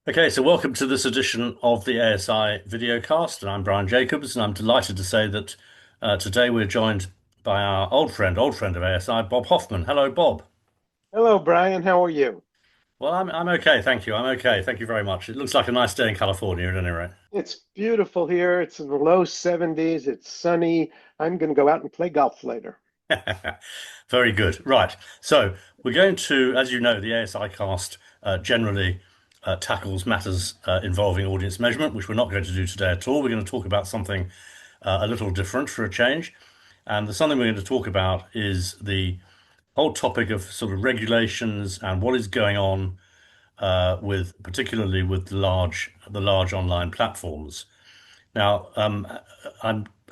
Okay, so welcome to this edition of the ASI videocast, and I'm Brian Jacobs, and I'm delighted to say that today we're joined by our old friend of ASI, Bob Hoffman. Hello, Bob. Hello, Brian. How are you? Well, I'm okay, thank you. I'm okay, thank you very much. It looks like a nice day in California, at any rate. It's beautiful here. It's in the low 70s. It's sunny. I'm going to go out and play golf later. Very good. Right. So we're going to, as you know, the ASI cast generally tackles matters involving audience measurement, which we're not going to do today at all. We're going to talk about something a little different for a change. And the something we're going to talk about is the whole topic of sort of regulations and what is going on with particularly with the large online platforms. Now, I'm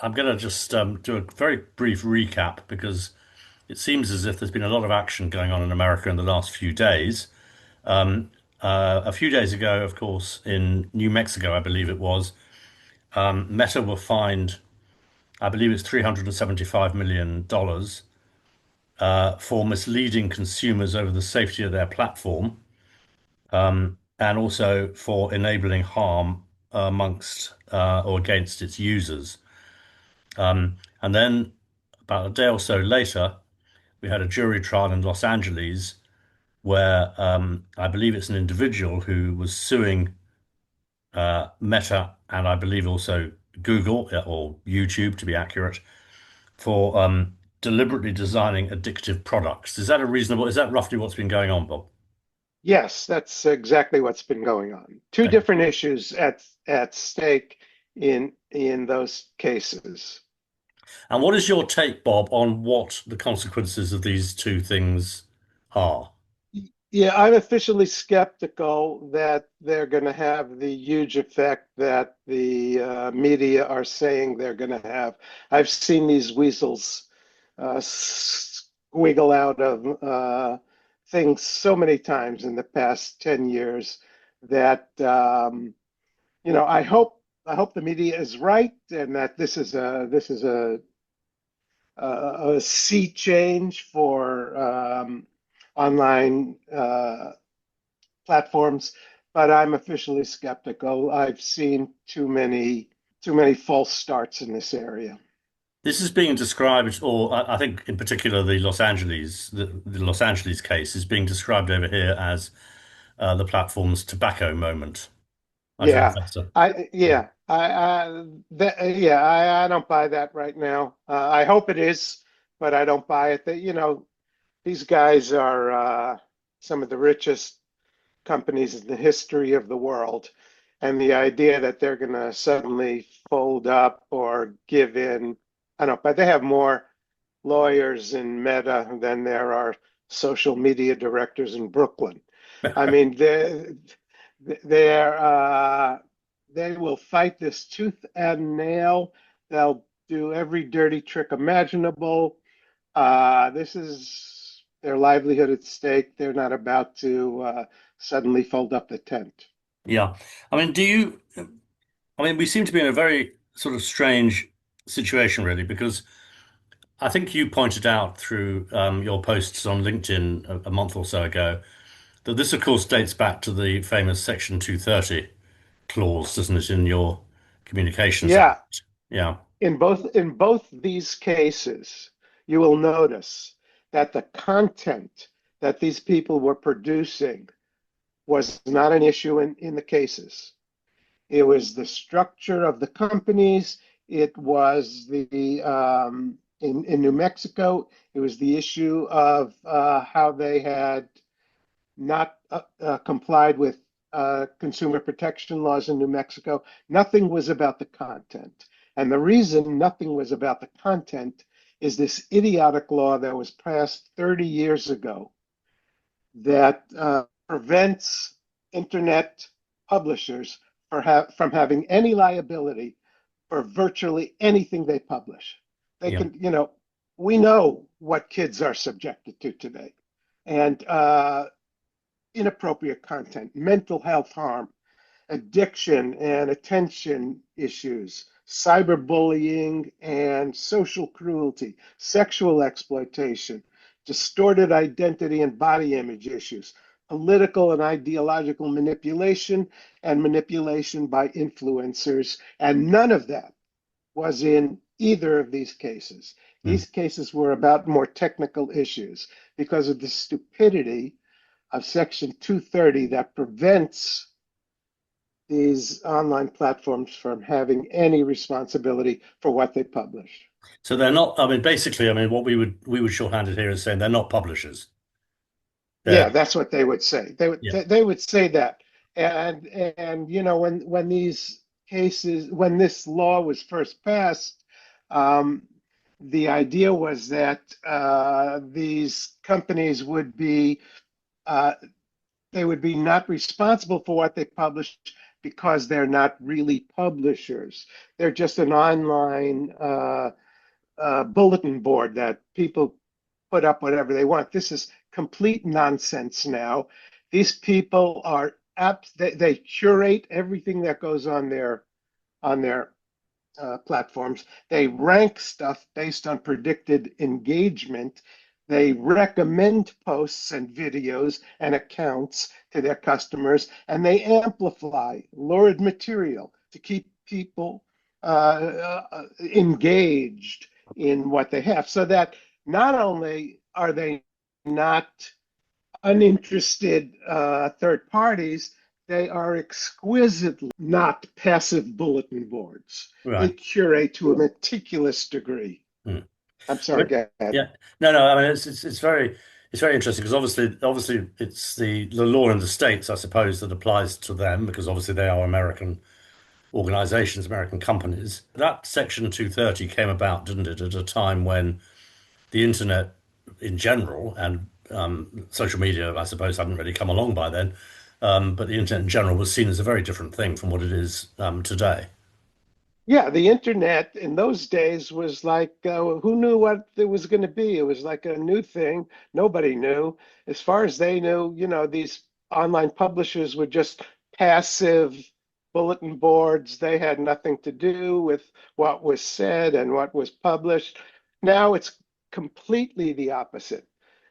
going to just do a very brief recap because it seems as if there's been a lot of action going on in America in the last few days. A few days ago, of course, in New Mexico, I believe it was, Meta were fined, I believe it's $375 million for misleading consumers over the safety of their platform, and also for enabling harm amongst or against its users. And then about a day or so later, we had a jury trial in Los Angeles where I believe it's an individual who was suing Meta and I believe also Google or YouTube, to be accurate, for deliberately designing addictive products. Is that roughly what's been going on, Bob? Yes, that's exactly what's been going on. Two Okay. different issues at stake in those cases. And what is your take, Bob, on what the consequences of these two things are? Yeah, I'm officially skeptical that they're going to have the huge effect that the media are saying they're going to have. I've seen these weasels squiggle out of things so many times in the past 10 years that I hope the media is right and that this is a sea change for online platforms, but I'm officially skeptical. I've seen too many false starts in this area. This is being described, or I think in particular the Los Angeles case is being described over here as the platform's tobacco moment. I don't know if Yeah, that's a I yeah. yeah, I don't buy that right now. I hope it is, but I don't buy it. That these guys are some of the richest companies in the history of the world, and the idea that they're going to suddenly fold up or give in, I don't know, but they have more lawyers in Meta than there are social media directors in Brooklyn. I mean, they're they will fight this tooth and nail. They'll do every dirty trick imaginable. This is their livelihood at stake. They're not about to suddenly fold up the tent. Yeah. I mean, we seem to be in a very sort of strange situation, really, because I think you pointed out through your posts on LinkedIn a month or so ago that this, of course, dates back to the famous Section 230 clause, doesn't it, in your Communications Yeah, Act? Yeah. in both these cases, you will notice that the content that these people were producing was not an issue in the cases. It was the structure of the companies. It was in New Mexico, it was the issue of how they had not complied with consumer protection laws in New Mexico. Nothing was about the content. And the reason nothing was about the content is this idiotic law that was passed 30 years ago that prevents internet publishers from having any liability for virtually anything they publish. They Yeah. can, we know what kids are subjected to today. And inappropriate content, mental health harm, addiction and attention issues, cyberbullying and social cruelty, sexual exploitation, distorted identity and body image issues. political and ideological manipulation and manipulation by influencers. And none of that was in either of these cases. Mm. These cases were about more technical issues because of the stupidity of Section 230 that prevents these online platforms from having any responsibility for what they publish. So they're not, I mean, basically, I mean, what we would shorthand it here as saying they're not publishers. They're, Yeah, that's what they would say. yeah. They would say that. And you know when these cases when this law was first passed, um, the idea was that these companies would be uh, they would be not responsible for what they publish because they're not really publishers. They're just an online bulletin board that people put up whatever they want. This is complete nonsense now. These people are apps, they curate everything that goes on their platforms. They rank stuff based on predicted engagement. They recommend posts and videos and accounts to their customers, and they amplify lurid material to keep people engaged in what they have, so that not only are they not uninterested third parties, they are exquisitely not passive bulletin boards. They Right. curate to a meticulous degree. Mm. I'm I sorry, mean, go ahead. yeah, no, no. I mean, it's very interesting because obviously, it's the law in the States, I suppose, that applies to them because obviously they are American organizations, American companies. That Section 230 came about, didn't it, at a time when the internet in general and social media, I suppose, hadn't really come along by then. But the internet in general was seen as a very different thing from what it is today. Yeah, the internet in those days was like, who knew what it was going to be? It was like a new thing. Nobody knew. As far as they knew, you know, these online publishers were just passive bulletin boards. They had nothing to do with what was said and what was published. Now it's completely the opposite.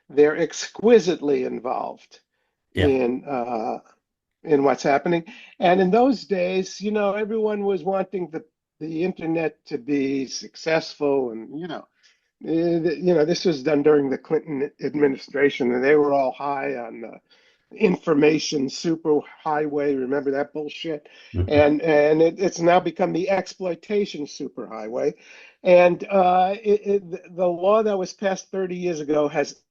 They're exquisitely involved Yeah. in what's happening. And in those days, you know, everyone was wanting the internet to be successful, and you know, this was done during the Clinton administration, and they were all high on information superhighway. Remember that bullshit? Mhm. And it's now become the exploitation superhighway. And the law that was passed 30 years ago has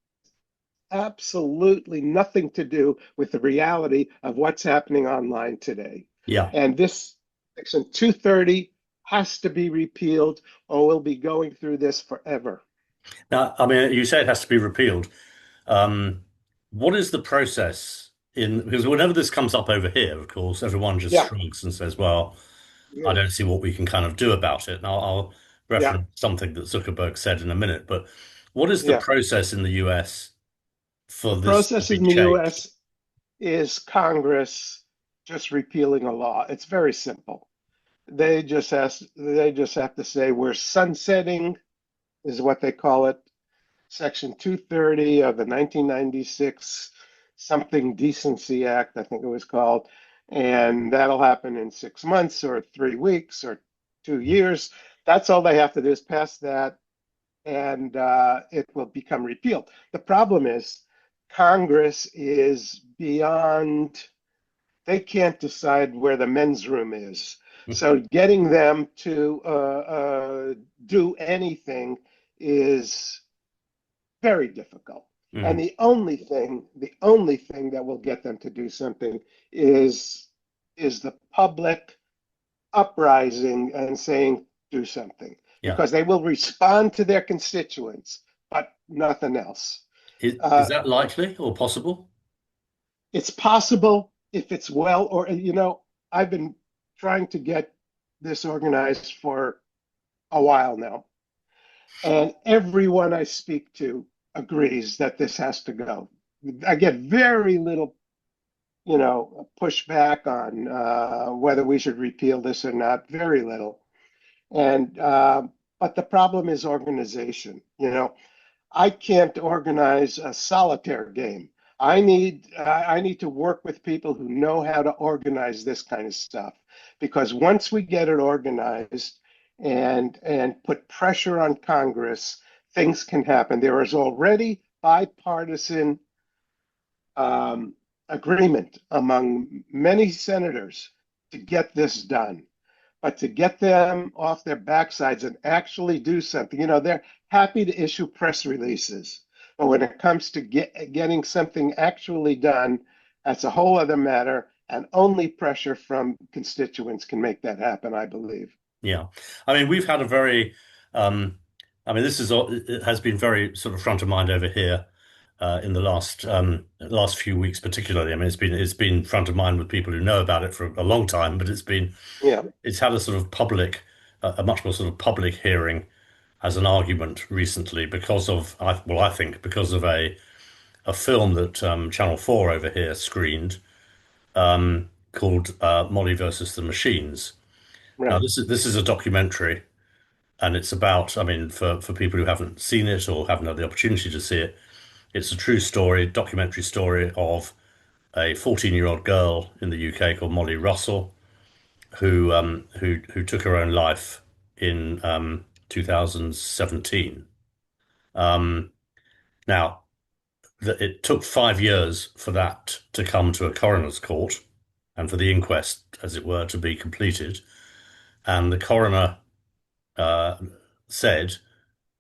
absolutely nothing to do with the reality of what's happening online today. Yeah. And this section 230 has to be repealed, or we'll be going through this forever. Now, I mean, you say it has to be repealed. Um, what is the process in, because whenever this comes up over here, of course, everyone just Yeah, shrugs and says, well, I yeah, don't see what we can kind of do about it. Now, I'll yeah, reference something that Zuckerberg said in a minute, but what is the yeah. process in the US The for this to process be in the changed? US is Congress just repealing a law. It's very simple. They just have to say we're sunsetting, is what they call it, Section 230 of the 1996 something Decency Act, I think it was called. And that'll happen in 6 months or 3 weeks or 2 years. That's all they have to do is pass that, and it will become repealed. The problem is Congress is beyond, they can't decide where the men's room is. So getting them to do anything is very difficult. And Mm, the only thing that will get them to do something is the public uprising and saying do something, yeah. because they will respond to their constituents, but nothing else. Is Uh, that likely or possible? it's possible if it's well, or I've been trying to get this organized for a while now, and everyone I speak to agrees that this has to go. I get very little, pushback on whether we should repeal this or not. Very little. And but the problem is organization. I can't organize a solitaire game. I need to work with people who know how to organize this kind of stuff, because once we get it organized and put pressure on Congress, things can happen. There is already bipartisan um, agreement among many senators to get this done. But to get them off their backsides and actually do something, they're happy to issue press releases. But when it comes to getting something actually done, that's a whole other matter. And only pressure from constituents can make that happen, I believe. Yeah. I mean, we've had a very, um, I mean, it has been very sort of front of mind over here in the last few weeks, particularly. I mean, it's been front of mind with people who know about it for a long time, but Yeah, it's had a sort of a much more sort of public hearing as an argument recently because of, I think because of a film that Channel 4 over here screened called Molly versus the Machines. Now, right. this is a documentary, and it's about, I mean, for people who haven't seen it or haven't had the opportunity to see it, it's a true story, documentary story of a 14-year-old girl in the UK called Molly Russell, who took her own life in 2017. Um, Now, it took 5 years for that to come to a coroner's court and for the inquest, as it were, to be completed. And the coroner uh, said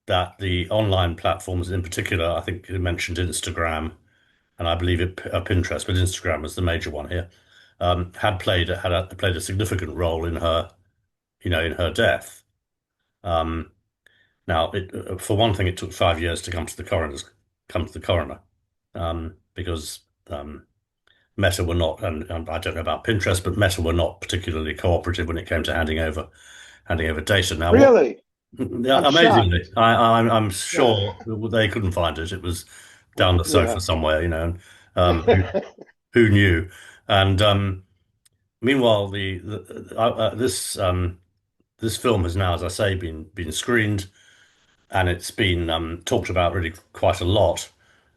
that the online platforms, in particular, I think it mentioned Instagram, and I believe Pinterest, but Instagram was the major one here, played a significant role in her, in her death. Um, Now, for one thing, it took 5 years to come to the coroner, because Meta were not, and I don't know about Pinterest, but Meta were not particularly cooperative when it came to handing over data. Now, what Really? yeah, I'm amazingly, shocked. I'm Yeah. sure they couldn't find it. It was down the sofa Yeah. somewhere, and who knew? And meanwhile, this film has now, as I say, been screened, and it's been talked about really quite a lot.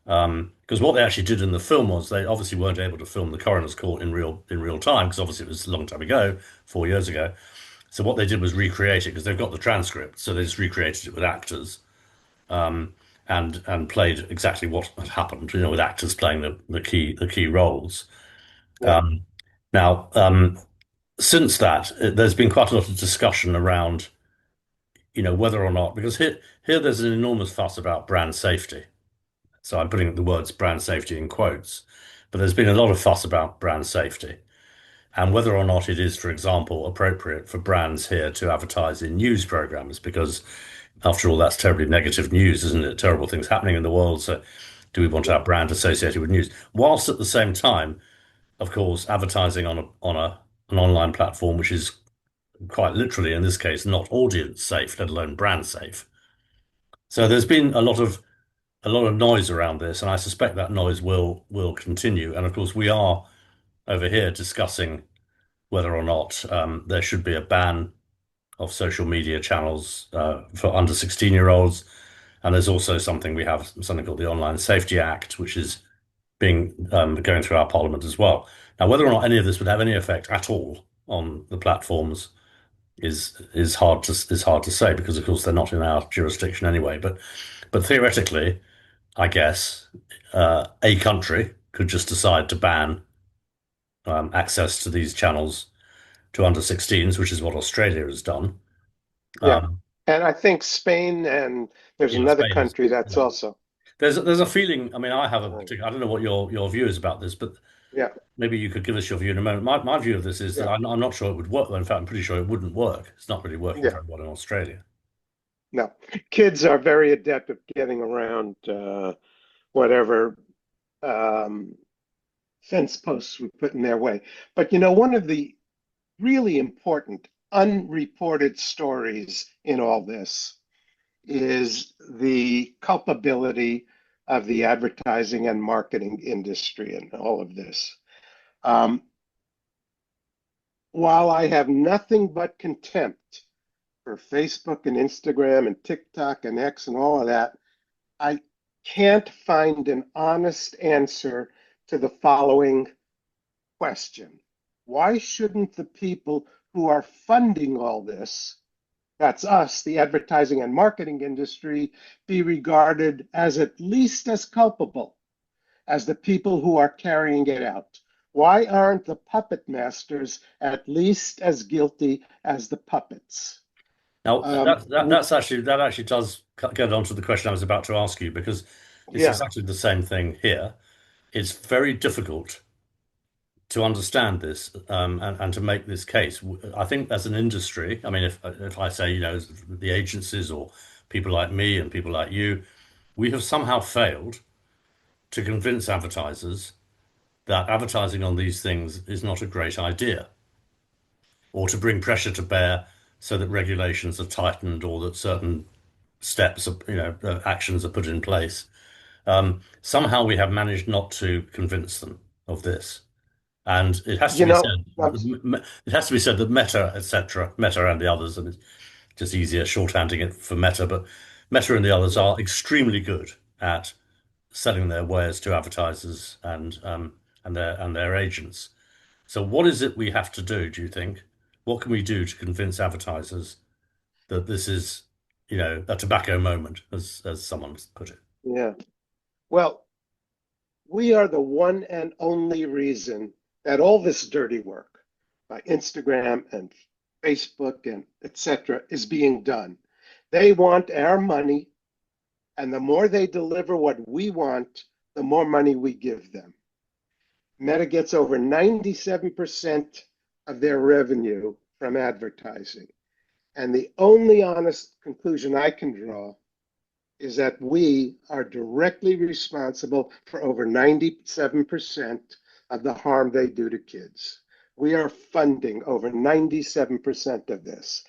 Because what they actually did in the film was they obviously weren't able to film the coroner's court in real time because obviously it was a long time ago, 4 years ago. So what they did was recreate it because they've got the transcript, so they just recreated it with actors and played exactly what had happened, with actors playing the key roles. Yeah. Now, since that, there's been quite a lot of discussion around, whether or not, because here there's an enormous fuss about brand safety. So I'm putting the words brand safety in quotes, but there's been a lot of fuss about brand safety and whether or not it is, for example, appropriate for brands here to advertise in news programs, because after all, that's terribly negative news, isn't it? Terrible things happening in the world. So do we want our Yeah. brand associated with news? Whilst at the same time, of course, advertising on an online platform, which is quite literally in this case not audience safe, let alone brand safe. So there's been a lot of noise around this, and I suspect that noise will continue. And of course, we are over here discussing whether or not there should be a ban of social media channels for under 16-year-olds. And there's also something called the Online Safety Act, which is being going through our parliament as well. Now, whether or not any of this would have any effect at all on the platforms is hard to say because, of course, they're not in our jurisdiction anyway. But theoretically, I guess a country could just decide to ban access to these channels to under 16s, which is what Australia has done. Yeah. Um, And I think Spain and there's another Spain is. country that's Yeah. also. There's a feeling. I mean, I have a uh, particular. I don't know what your view is about this, but Yeah. maybe you could give us your view in a moment. My view of this is that Yeah. I'm not sure it would work. Well, in fact, I'm pretty sure it wouldn't work. It's not really working Yeah. very well in Australia. No. Kids are very adept at getting around whatever um, fence posts we put in their way. But one of the really important unreported stories in all this is the culpability of the advertising and marketing industry in all of this. Um, while I have nothing but contempt for Facebook and Instagram and TikTok and X and all of that, I can't find an honest answer to the following question. Why shouldn't the people who are funding all this, that's us, the advertising and marketing industry, be regarded as at least as culpable as the people who are carrying it out? Why aren't the puppet masters at least as guilty as the puppets? Now Um, that actually does get on to the question I was about to ask you because it's yeah, exactly the same thing here. It's very difficult to understand this and to make this case. I think as an industry, I mean, if I say, the agencies or people like me and people like you, we have somehow failed to convince advertisers that advertising on these things is not a great idea, or to bring pressure to bear so that regulations are tightened or that certain steps, actions are put in place. Somehow we have managed not to convince them of this. And it has to you be know, said, it has to be said that Meta, etc., Meta and the others, and it's just easier shorthanding it for Meta, but Meta and the others yeah, are extremely good at selling their wares to advertisers and their agents. So what is it we have to do you think? What can we do to convince advertisers that this is, a tobacco moment, as someone's put it? yeah. Well, we are the one and only reason that all this dirty work by Instagram and Facebook and etc. is being done. They want our money, and the more they deliver what we want, the more money we give them. Meta gets over 97% of their revenue from advertising. And the only honest conclusion I can draw is that we are directly responsible for over 97% of the harm they do to kids. We are funding over 97% of this.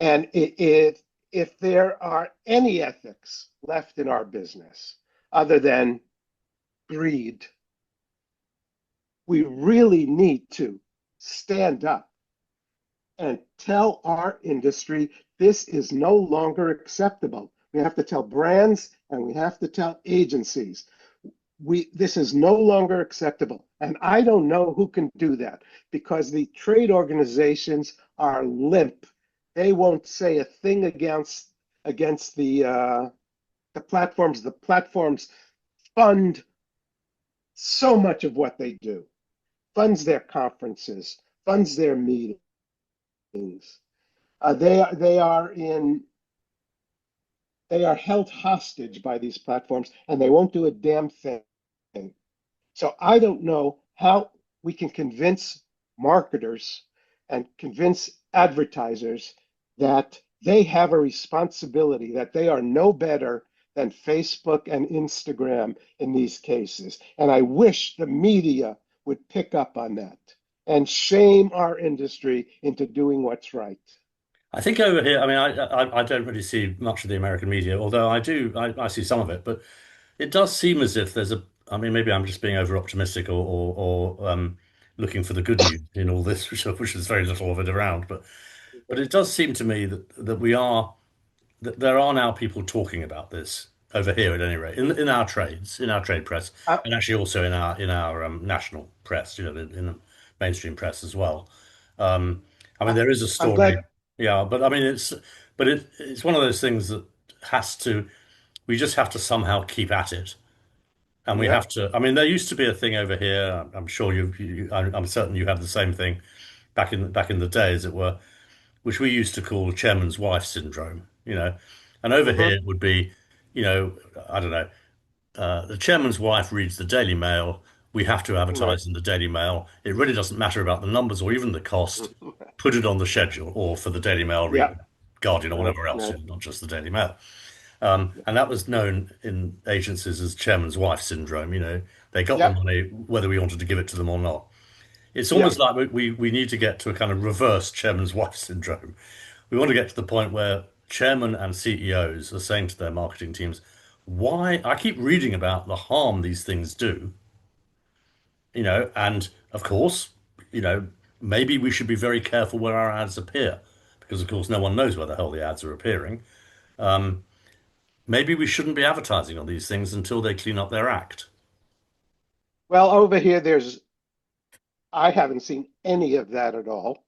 And if there are any ethics left in our business other than greed, we really need to stand up and tell our industry this is no longer acceptable. We have to tell brands and we have to tell agencies. This is no longer acceptable. And I don't know who can do that because the trade organizations are limp. They won't say a thing against the platforms. The platforms fund so much of what they do, funds their conferences, funds their meetings. They are held hostage by these platforms, and they won't do a damn thing. So I don't know how we can convince marketers and convince advertisers that they have a responsibility, that they are no better than Facebook and Instagram in these cases. And I wish the media would pick up on that and shame our industry into doing what's right. I think over here, I mean, I don't really see much of the American media, although I see some of it, but it does seem as if there's a, I mean, maybe I'm just being over optimistic or looking for the good news in all this, which is very little of it around, but it does seem to me that that there are now people talking about this over here at any rate, in our trades, in our trade press, I, and actually also in our national press, in the mainstream press as well. I mean, I, there is a I'm story, glad. yeah, but I mean, it's one of those things that has to, we just have to somehow keep at it. And we Yeah. have to, I mean, there used to be a thing over here. I'm sure I'm certain you have the same thing back in the day, as it were, which we used to call chairman's wife syndrome. And over here Hmm. it would be, you know, I don't know, the chairman's wife reads the Daily Mail. We have to Right. advertise in the Daily Mail. It really doesn't matter about the numbers or even the cost. Put it on the schedule, or for the Daily Mail, read Yeah. Guardian or Right. whatever else, Right. not just the Daily Mail. And that was known in agencies as chairman's wife syndrome. They got the Yep. money whether we wanted to give it to them or not. It's almost Yep. like we need to get to a kind of reverse chairman's wife syndrome. We want to get to the point where chairman and CEOs are saying to their marketing teams, why I keep reading about the harm these things do, and of course, you know, maybe we should be very careful where our ads appear, because of course no one knows where the hell the ads are appearing. maybe we shouldn't be advertising on these things until they clean up their act. Well, over here, I haven't seen any of that at all.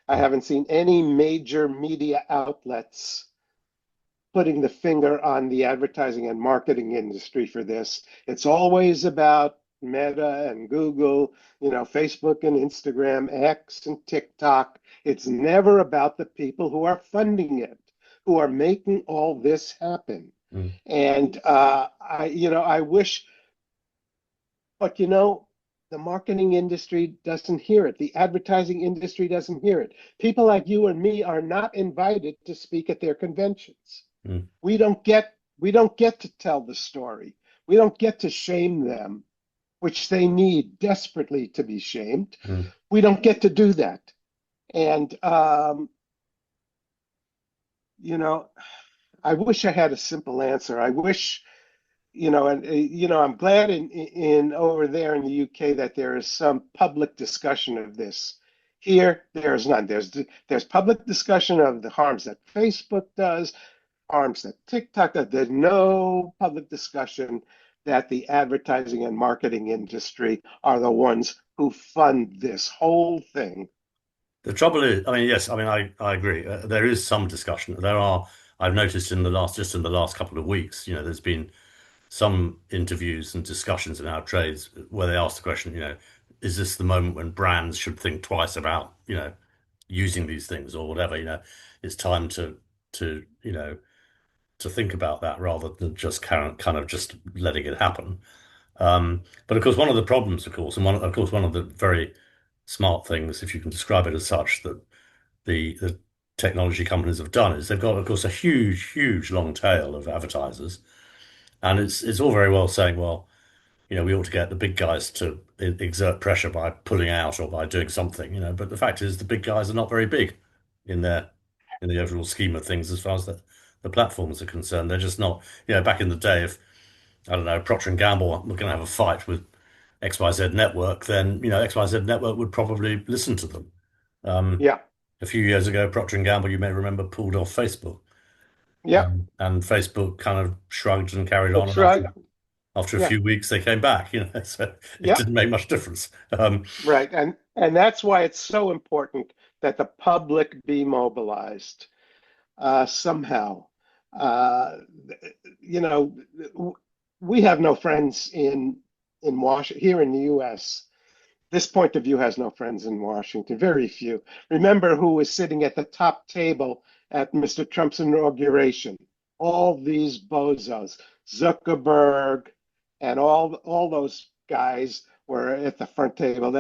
I haven't seen any major media outlets putting the finger on the advertising and marketing industry for this. It's always about Meta and Google, Facebook and Instagram, X and TikTok. It's never about the people who are funding it, who are making all this happen. Mm, And I wish, but the marketing industry doesn't hear it. The advertising industry doesn't hear it. People like you and me are not invited to speak at their conventions. mm, We don't get to tell the story. We don't get to shame them, which they need desperately to be shamed. mm. We don't get to do that. And you know, I wish I had a simple answer. I wish, I'm glad in over there in the UK that there is some public discussion of this. Here, there is none. There's public discussion of the harms that Facebook does, harms that TikTok does. There's no public discussion that the advertising and marketing industry are the ones who fund this whole thing. The trouble is, I mean, yes, I mean, I agree. There is some discussion. I've noticed just in the last couple of weeks, there's been some interviews and discussions in our trades where they ask the question, is this the moment when brands should think twice about, using these things or whatever, it's time to think about that rather than just kind of just letting it happen. But of course, one of the problems, of course, and of course, one of the very smart things, if you can describe it as such, that the technology companies have done is they've got, of course, a huge, huge long tail of advertisers, and it's all very well saying, well, we ought to get the big guys to exert pressure by pulling out or by doing something, But the fact is, the big guys are not very big in their in the overall scheme of things as far as the platforms are concerned. They're just not, back in the day, if I don't know, Procter and Gamble were going to have a fight with XYZ Network, then XYZ Network would probably listen to them. Um, Yeah, a few years ago, Procter and Gamble, you may remember, pulled off Facebook, yeah. and Facebook kind of shrugged and carried on. That's And right. after a Yeah, few weeks, they came back. So it yeah. didn't make much difference. Right. And that's why it's so important that the public be mobilized somehow. Uh, you know, we have no friends in Washington here in the U.S. This point of view has no friends in Washington, very few. Remember who was sitting at the top table at Mr. Trump's inauguration? All these bozos, Zuckerberg, and all those guys were at the front table.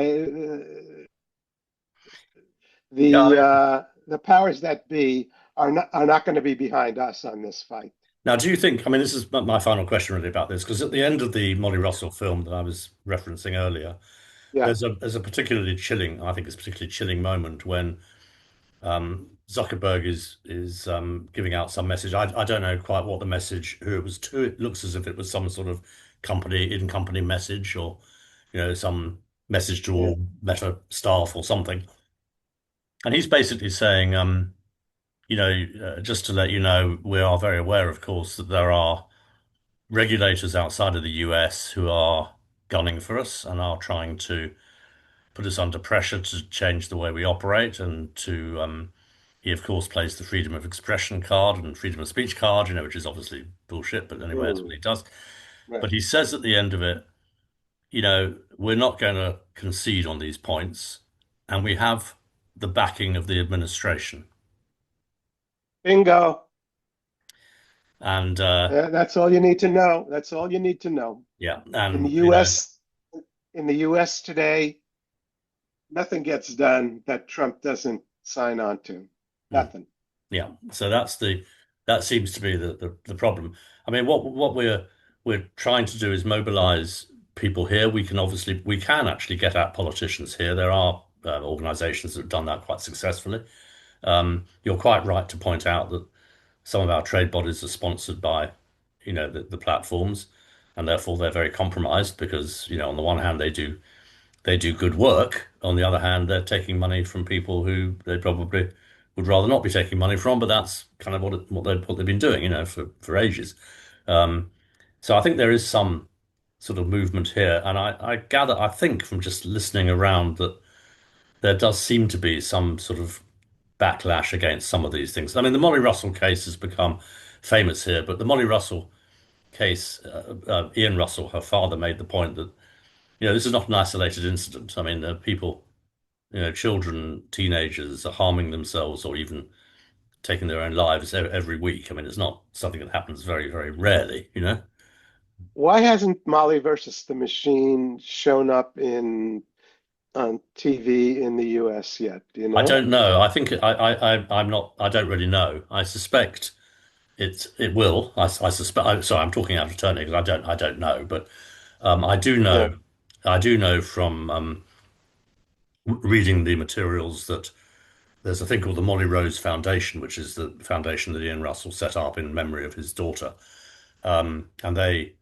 Yeah. The powers that be are not going to be behind us on this fight. Now, do you think, I mean, this is my final question really about this, because at the end of the Molly Russell film that I was referencing earlier, Yeah, there's a particularly chilling, I think it's a particularly chilling moment when Zuckerberg is giving out some message. I don't know quite what the message, who it was to. It looks as if it was some sort of in-company message, or some message to yeah. all Meta staff or something. And he's basically saying, just to let you know, we are very aware, of course, that there are regulators outside of the US who are gunning for us and are trying to put us under pressure to change the way we operate and to he of course plays the freedom of expression card and freedom of speech card, which is obviously bullshit, but anyway, that's what Mm, he does. But right. he says at the end of it, we're not going to concede on these points, and we have the backing of the administration. Bingo. And That's all you need to know. That's all you need to know. yeah, In the and U.S., in the U.S. today, nothing gets done that Trump doesn't sign on to. mm, Nothing. yeah. So that seems to be the problem. I mean, what we're trying to do is mobilize people here. We can actually get at politicians here. There are organizations that have done that quite successfully. You're quite right to point out that some of our trade bodies are sponsored by, the platforms, and therefore they're very compromised because, on the one hand they do good work. On the other hand, they're taking money from people who they probably would rather not be taking money from, but that's kind of what they've been doing, for ages. Um, so I think there is some sort of movement here, and I gather, I think from just listening around that there does seem to be some sort of backlash against some of these things. I mean, the Molly Russell case has become famous here, but the Molly Russell case, Ian Russell, her father, made the point that, this is not an isolated incident. I mean, people, children, teenagers are harming themselves or even taking their own lives every week. I mean, it's not something that happens very, very rarely. Why hasn't Molly versus the Machine shown up in on TV in the US yet? Do you I know? don't know. I think I'm not. I don't really know. I suspect it will. I suspect. Sorry, I'm talking out of turn here because I don't know. But I do Yeah, know. I do know from reading the materials that there's a thing called the Molly Rose Foundation, which is the foundation that Ian Russell set up in memory of his daughter. And they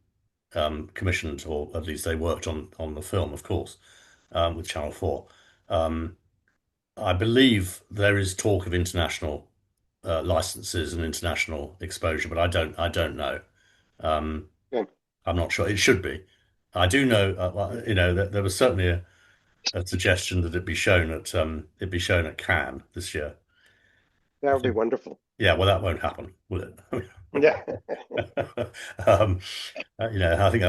commissioned, or at least they worked on the film, of course, with Channel 4. Um, I believe there is talk of international licenses and international exposure, but I don't know. Um, yeah. I'm not sure. It should be. I do know, well, that there was certainly a suggestion that it be shown at Cannes this year. That I would be think, wonderful. yeah, well, that won't happen, will it? Yeah, Um, I think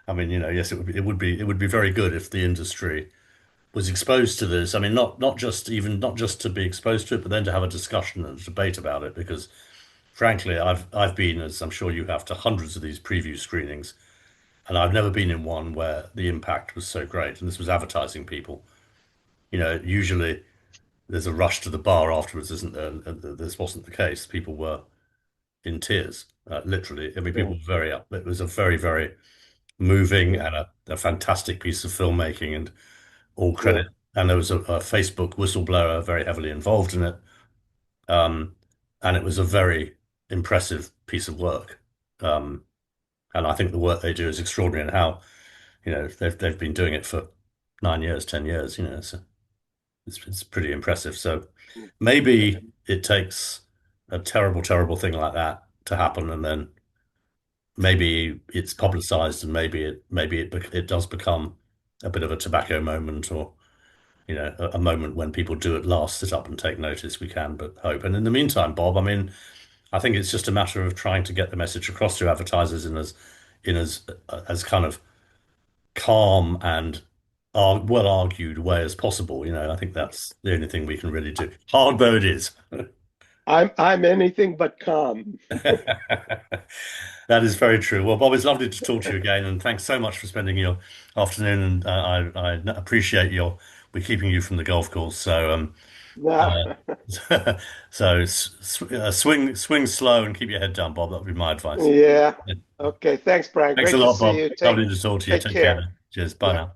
I mean, yes, it would be very good if the industry was exposed to this. I mean, not just to be exposed to it, but then to have a discussion and a debate about it. Because frankly, I've been, as I'm sure you have, to hundreds of these preview screenings, and I've never been in one where the impact was so great. And this was advertising people. Usually there's a rush to the bar afterwards, isn't there? And this wasn't the case. People were in tears, literally. I mean, people yeah, were very up. It was a very, very moving yeah, and a fantastic piece of filmmaking, and all yeah, credit. And there was a Facebook whistleblower very heavily involved in it. Um, and it was a very impressive piece of work. Um, and I think the work they do is extraordinary, and how, they've been doing it for 9 years, 10 years, so it's pretty impressive. So yeah. maybe it takes a terrible, terrible thing like that to happen, and then maybe it's publicized, and maybe it does become a bit of a tobacco moment, or a moment when people do at last sit up and take notice. We can but hope. And in the meantime, Bob, I mean, I think it's just a matter of trying to get the message across to advertisers in as kind of calm and well argued way as possible. I think that's the only thing we can really do. Hard though it is. I'm anything but calm. That is very true. Well, Bob, it's lovely to talk to you again, and thanks so much for spending your afternoon. And I appreciate we're keeping you from the golf course. So No. uh, so swing slow and keep your head down, Bob. That would be my advice. Yeah. Okay. Thanks, Brian. Thanks a Great to lot, see Bob. you. Lovely to talk to you. Take Take care care. now. Cheers. Bye Yeah. now.